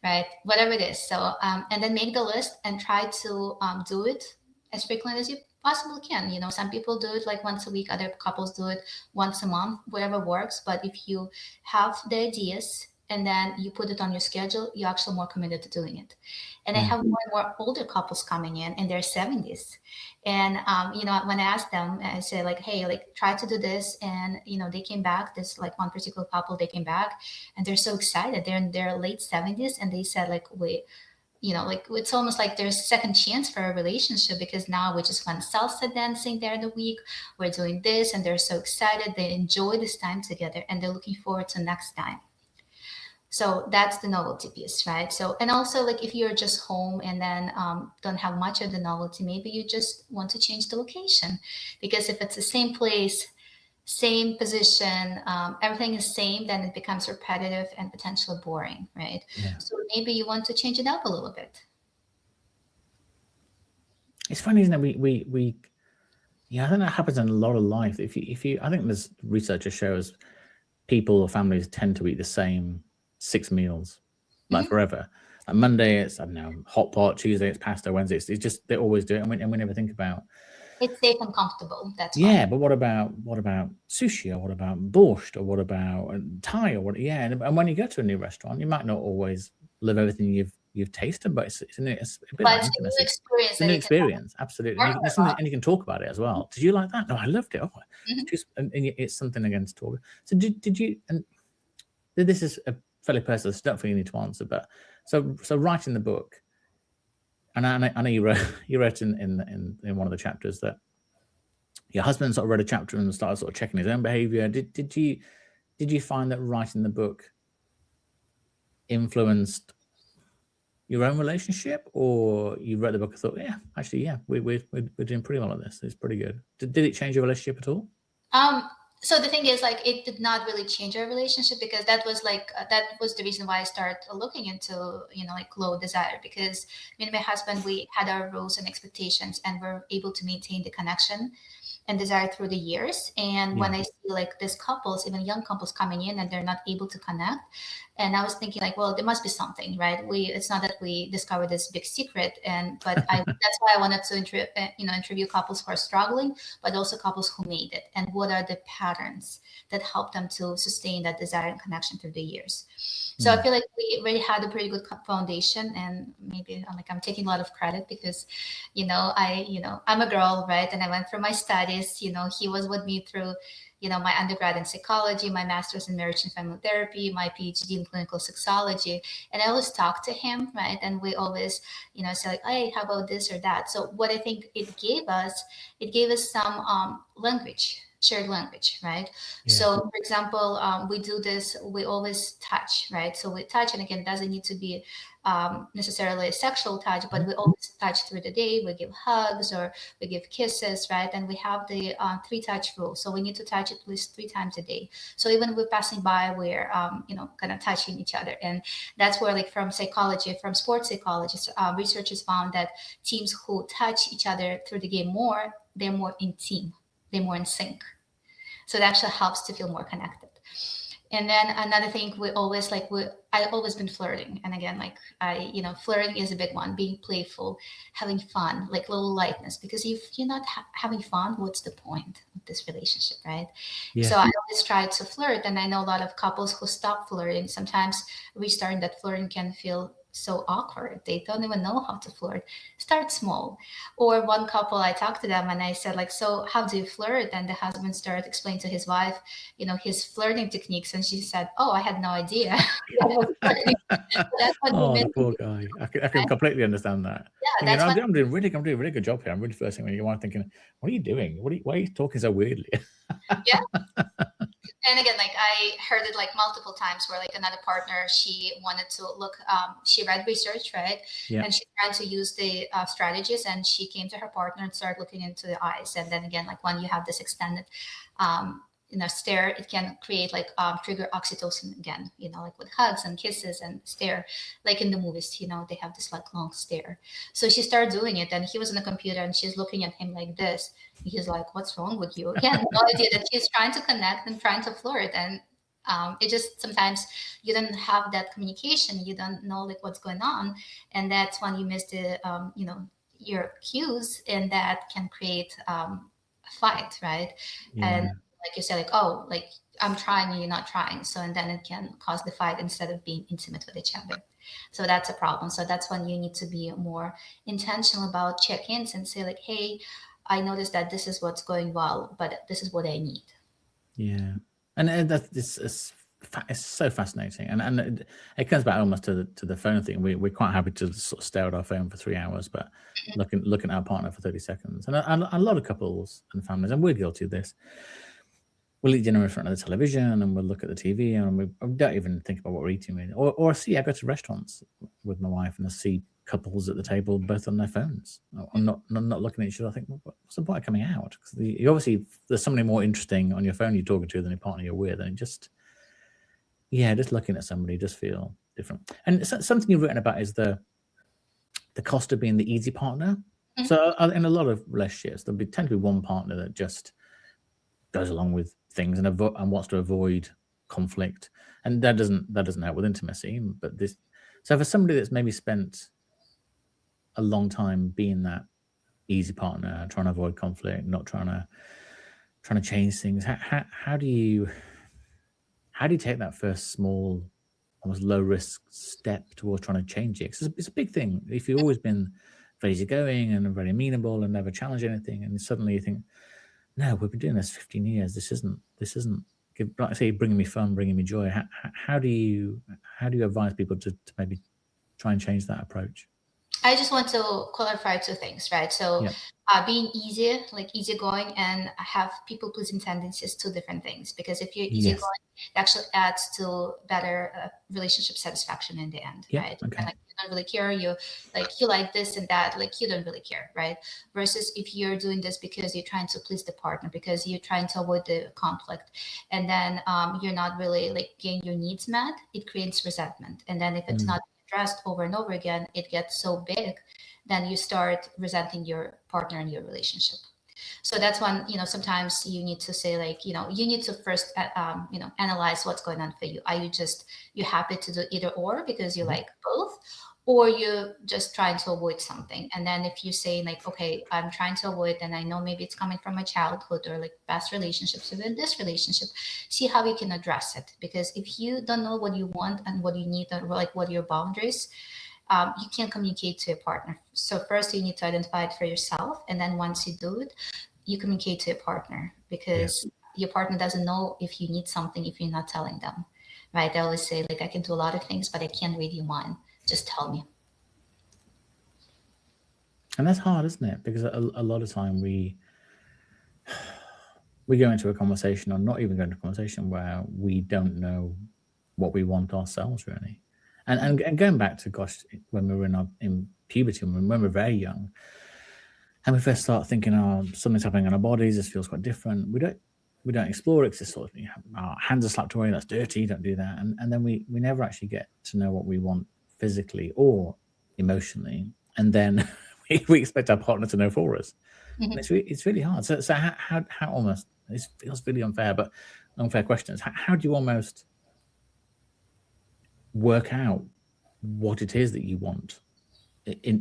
right? Whatever it is. So and then make the list and try to do it as frequently as you possibly can. Some people do it like once a week, other couples do it once a month, whatever works. But if you have the ideas and then you put it on your schedule, you're actually more committed to doing it. And I have more and more older couples coming in their 70s. And, when I ask them, I say like, hey, like try to do this. And, they came back, this like one particular couple, they came back and they're so excited. They're in their late 70s. And they said like, wait, like it's almost like there's a second chance for a relationship, because now we just went salsa dancing there in the week. We're doing this and they're so excited. They enjoy this time together and they're looking forward to next time. So that's the novelty piece, right? So, and also like if you're just home and then don't have much of the novelty, maybe you just want to change the location, because if it's the same place, same position, everything is same, then it becomes repetitive and potentially boring, right? Yeah. So maybe you want to change it up a little bit. It's funny, isn't it? We I think that happens in a lot of life. If you, I think there's research that shows people or families tend to eat the same 6 meals like forever. Like Monday it's, I don't know, hot pot, Tuesday it's pasta, Wednesday it's just, they always do it, and we never think about it's safe and comfortable. That's yeah why. But what about sushi, or what about borscht, or what about Thai, or what? And when you go to a new restaurant, you might not always live everything you've tasted, but it's a bit like intimacy. It's a new experience. Absolutely. And you can talk about it as well. Did you like that? No, I loved it. Oh, and it's something again to talk. So did you, and this is a fairly personal, so don't feel you need to answer, but so writing the book, and I know you wrote in one of the chapters that your husband sort of read a chapter and started sort of checking his own behavior. Did you find that writing the book influenced your own relationship, or you read the book and thought, we're doing pretty well at this, it's pretty good? Did it change your relationship at all? So the thing is, like, it did not really change our relationship, because that was like that was the reason why I started looking into like low desire, because me and my husband, we had our rules and expectations, and we're able to maintain the connection and desire through the years. And when I see like these couples, even young couples coming in and they're not able to connect, and I was thinking like, well, there must be something, right? It's not that we discovered this big secret, but that's why I wanted to interview couples who are struggling, but also couples who made it, and what are the patterns that help them to sustain that desire and connection through the years. So I feel like we already had a pretty good foundation, and maybe I'm taking a lot of credit, because, I'm a girl, right? And I went through my studies, he was with me through, my undergrad in psychology, my master's in marriage and family therapy, my PhD in clinical sexology. And I always talk to him, right? And we always, say like, hey, how about this or that? So what I think it gave us some shared language, right? So for example, we do this, we always touch, right? So we touch, and again, it doesn't need to be necessarily a sexual touch, but we always touch through the day. We give hugs or we give kisses, right? And we have the 3-touch rule. So we need to touch at least 3 times a day. So even if we're passing by, we're kind of touching each other. And that's where, like, from psychology, from sports psychologists, researchers found that teams who touch each other through the game more, they're more in team, they're more in sync. So it actually helps to feel more connected. And then another thing, I've always been flirting. And again, like flirting is a big one, being playful, having fun, like little lightness, because if you're not having fun, what's the point of this relationship, right? Yeah. So I always try to flirt. And I know a lot of couples who stop flirting. Sometimes restarting that flirting can feel so awkward. They don't even know how to flirt. Start small. Or one couple, I talked to them and I said, like, so how do you flirt? And the husband started explaining to his wife, his flirting techniques. And she said, oh, I had no idea. That's what the poor guy. I can completely understand that. Yeah, I'm doing a really good job here. I'm really flirting when you are thinking, what are you doing? Why are you talking so weirdly? Yeah. And again, like I heard it like multiple times where like another partner, she wanted to look, she read research, right? Yeah. And she tried to use the strategies, and she came to her partner and started looking into the eyes. And then again, like when you have this extended, stare, it can create like trigger oxytocin again, like with hugs and kisses and stare, like in the movies, they have this like long stare. So she started doing it, and he was on the computer and she's looking at him like this. He's like, what's wrong with you? He had no idea that she's trying to connect and trying to flirt. And it just, sometimes you don't have that communication. You don't know like what's going on. And that's when you miss the, your cues, and that can create a fight, right? Yeah. And like you said, like, oh, like I'm trying and you're not trying. So, and then it can cause the fight instead of being intimate with each other. So that's a problem. So that's when you need to be more intentional about check-ins and say like, hey, I noticed that this is what's going well, but this is what I need. Yeah. And it's so fascinating. And it comes back almost to the phone thing. We're quite happy to sort of stare at our phone for 3 hours, but looking at our partner for 30 seconds. And a lot of couples and families, and we're guilty of this, we'll eat dinner in front of the television and we'll look at the TV and we don't even think about what we're eating. Really. Or see, I go to restaurants with my wife and I see couples at the table both on their phones. I'm not looking at each other. I think, what's the point of coming out? Because you obviously, there's somebody more interesting on your phone you're talking to than your partner you're with. And it just looking at somebody just feel different. And something you've written about is the cost of being the easy partner. Mm-hmm. So in a lot of relationships, there'll tend to be one partner that just goes along with things and wants to avoid conflict, and that doesn't help with intimacy. But so for somebody that's maybe spent a long time being that easy partner, trying to avoid conflict, not trying to change things, how do you take that first small, almost low risk step towards trying to change it? Because it's a big thing. If you've always been very easygoing and very amenable and never challenge anything, and suddenly you think, no, we've been doing this 15 years. This isn't, like I say, bringing me fun, bringing me joy. How do you advise people to maybe try and change that approach? I just want to clarify two things, right? So being easygoing and have people-pleasing tendencies, two different things. Because if you're easygoing, it actually adds to better relationship satisfaction in the end, right? Okay. And like you don't really care, you like this and that, like you don't really care, right? Versus if you're doing this because you're trying to please the partner, because you're trying to avoid the conflict, and then you're not really like getting your needs met, it creates resentment. And then if it's not addressed over and over again, it gets so big, then you start resenting your partner and your relationship. So that's when, sometimes you need to say like, you need to first, analyze what's going on for you. Are you happy to do either or because you like both, or you're just trying to avoid something? And then if you say like, okay, I'm trying to avoid, and I know maybe it's coming from my childhood or like past relationships, within this relationship, see how you can address it. Because if you don't know what you want and what you need, or like what are your boundaries, you can't communicate to your partner. So first you need to identify it for yourself. And then once you do it, you communicate to your partner, because your partner doesn't know if you need something if you're not telling them, right? They always say like, I can do a lot of things, but I can't read your mind. Just tell me. And that's hard, isn't it? Because a lot of time we go into a conversation, or not even go into a conversation, where we don't know what we want ourselves, really. And going back to, gosh, when we were in puberty, when we were very young, and we first start thinking, oh, something's happening in our bodies, this feels quite different. We don't explore it, because it's sort of, our hands are slapped away, that's dirty, don't do that. And then we never actually get to know what we want physically or emotionally. And then we expect our partner to know for us. And it's really hard. So how almost, it feels really unfair, but unfair questions. How do you almost work out what it is that you want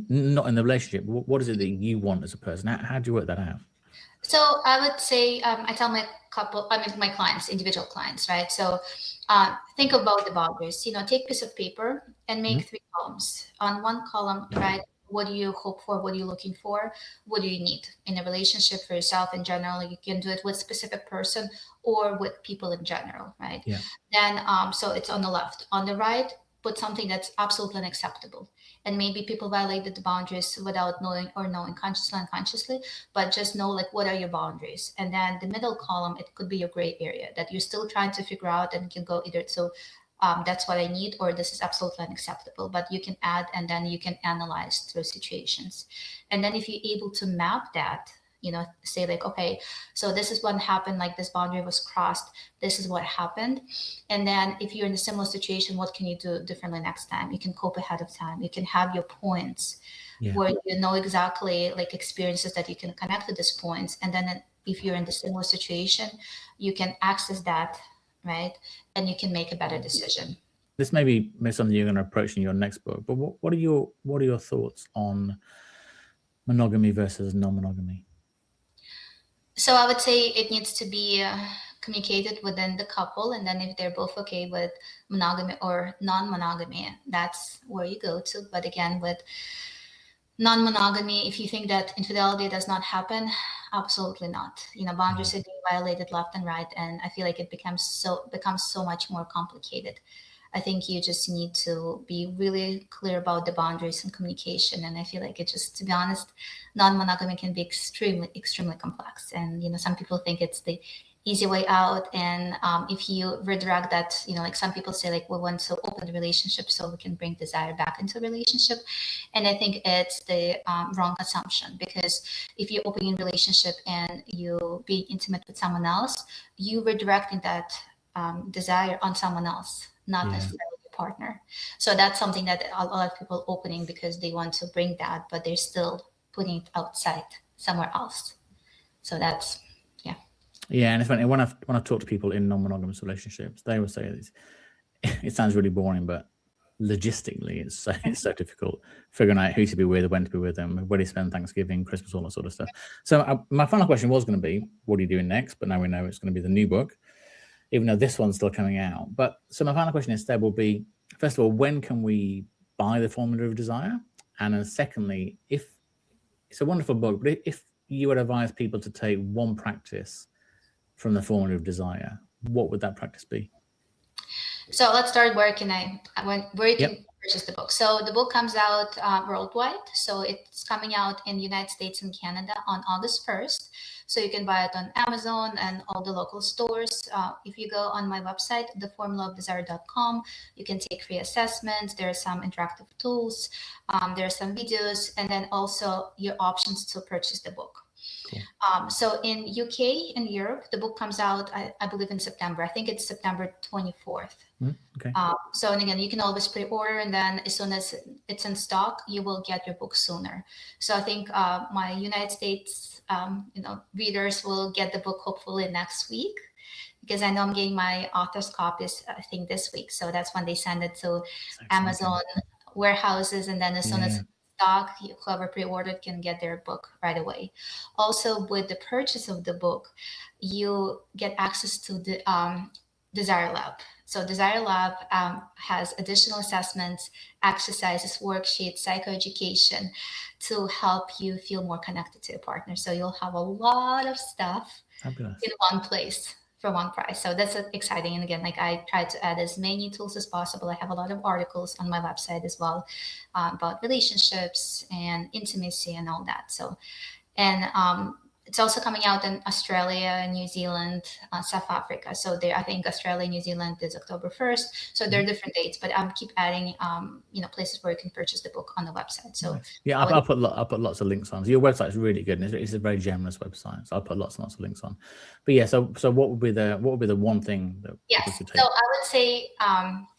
not in the relationship? What is it that you want as a person? How do you work that out? So I would say, I tell my clients, individual clients, right? So think about the boundaries. Take a piece of paper and make 3 columns. On one column, right, what do you hope for? What are you looking for? What do you need in a relationship, for yourself in general? You can do it with a specific person or with people in general, right? Yeah. Then, so it's on the left. On the right, put something that's absolutely unacceptable. And maybe people violated the boundaries without knowing, or knowing consciously, unconsciously, but just know like what are your boundaries. And then the middle column, it could be your gray area that you're still trying to figure out, and can go either so that's what I need, or this is absolutely unacceptable. But you can add, and then you can analyze through situations. And then if you're able to map that, say like, okay, so this is what happened, like this boundary was crossed, this is what happened. And then if you're in a similar situation, what can you do differently next time? You can cope ahead of time. You can have your points where you know exactly like experiences that you can connect to these points. And then if you're in the similar situation, you can access that, right? And you can make a better decision. This may be something you're going to approach in your next book, but what are your thoughts on monogamy versus non-monogamy? So I would say it needs to be communicated within the couple, and then if they're both okay with monogamy or non-monogamy, that's where you go to. But again, with non-monogamy, if you think that infidelity does not happen, absolutely not. Boundaries are being violated left and right, and I feel like it becomes so much more complicated. I think you just need to be really clear about the boundaries and communication. And I feel like to be honest, non-monogamy can be extremely, extremely complex. And, some people think it's the easy way out. And if you redirect that, like some people say, like, we want to open the relationship so we can bring desire back into a relationship. And I think it's the wrong assumption, because if you're opening a relationship and you being intimate with someone else, you redirecting that desire on someone else, not necessarily your partner. So that's something that a lot of people opening because they want to bring that, but they're still putting it outside somewhere else. So that's, yeah. And it's funny, when I've talked to people in non-monogamous relationships, they will say it sounds really boring, but logistically it's so difficult figuring out who to be with, when to be with them, where to spend Thanksgiving, Christmas, all that sort of stuff. So my final question was going to be, what are you doing next? But now we know it's going to be the new book, even though this one's still coming out. But so my final question instead will be, first of all, when can we buy The Formula of Desire? And then secondly, if it's a wonderful book, but if you would advise people to take one practice from The Formula of Desire, what would that practice be? So let's start where you can purchase the book. So the book comes out worldwide. So it's coming out in the United States and Canada on August 1st. So you can buy it on Amazon and all the local stores. If you go on my website, theformulaofdesire.com, you can take free assessments. There are some interactive tools. There are some videos, and then also your options to purchase the book. Cool. So in UK and Europe, the book comes out, I believe, in September. I think it's September 24th. Okay. So, and again, you can always pre-order, and then as soon as it's in stock, you will get your book sooner. So I think my United States, readers will get the book hopefully next week, because I know I'm getting my author's copies, I think, this week. So that's when they send it to Amazon warehouses, and then as soon as stock, whoever pre-ordered can get their book right away. Also, with the purchase of the book, you get access to the Desire Lab. So Desire Lab has additional assessments, exercises, worksheets, psychoeducation to help you feel more connected to your partner. So you'll have a lot of stuff in one place for one price. So that's exciting. And again, like, I try to add as many tools as possible. I have a lot of articles on my website as well about relationships and intimacy and all that. So, and it's also coming out in Australia, New Zealand, South Africa. So there, I think Australia, New Zealand is October 1st. So there are different dates, but I'll keep adding, places where you can purchase the book on the website. So yeah, I'll put lots of links on. So your website is really good, and it's a very generous website. So I'll put lots and lots of links on. But yeah, so what would be the one thing that people should take? So I would say,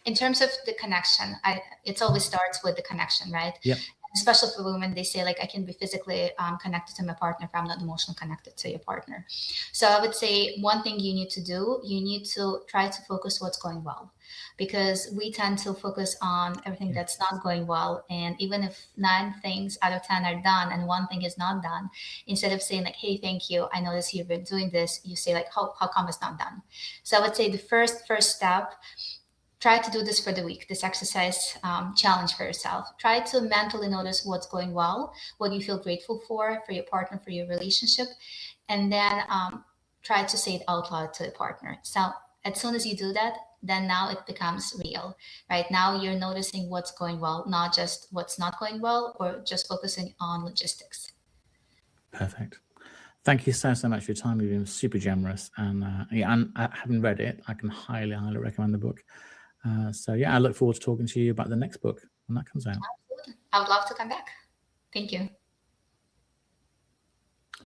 in terms of the connection, it always starts with the connection, right? Yeah. Especially for women, they say, like, I can be physically connected to my partner if I'm not emotionally connected to your partner. So I would say one thing you need to do, you need to try to focus what's going well, because we tend to focus on everything that's not going well. And even if 9 things out of 10 are done and 1 thing is not done, instead of saying like, hey, thank you, I noticed you've been doing this, you say like, how come it's not done? So I would say the first step, try to do this for the week, this exercise challenge for yourself. Try to mentally notice what's going well, what you feel grateful for your partner, for your relationship, and then try to say it out loud to the partner. So as soon as you do that, then now it becomes real, right? Now you're noticing what's going well, not just what's not going well, or just focusing on logistics. Perfect. Thank you so much for your time. You've been super generous, and yeah, and having read it, I can highly recommend the book. So yeah, I look forward to talking to you about the next book when that comes out. Absolutely. I would love to come back. Thank you.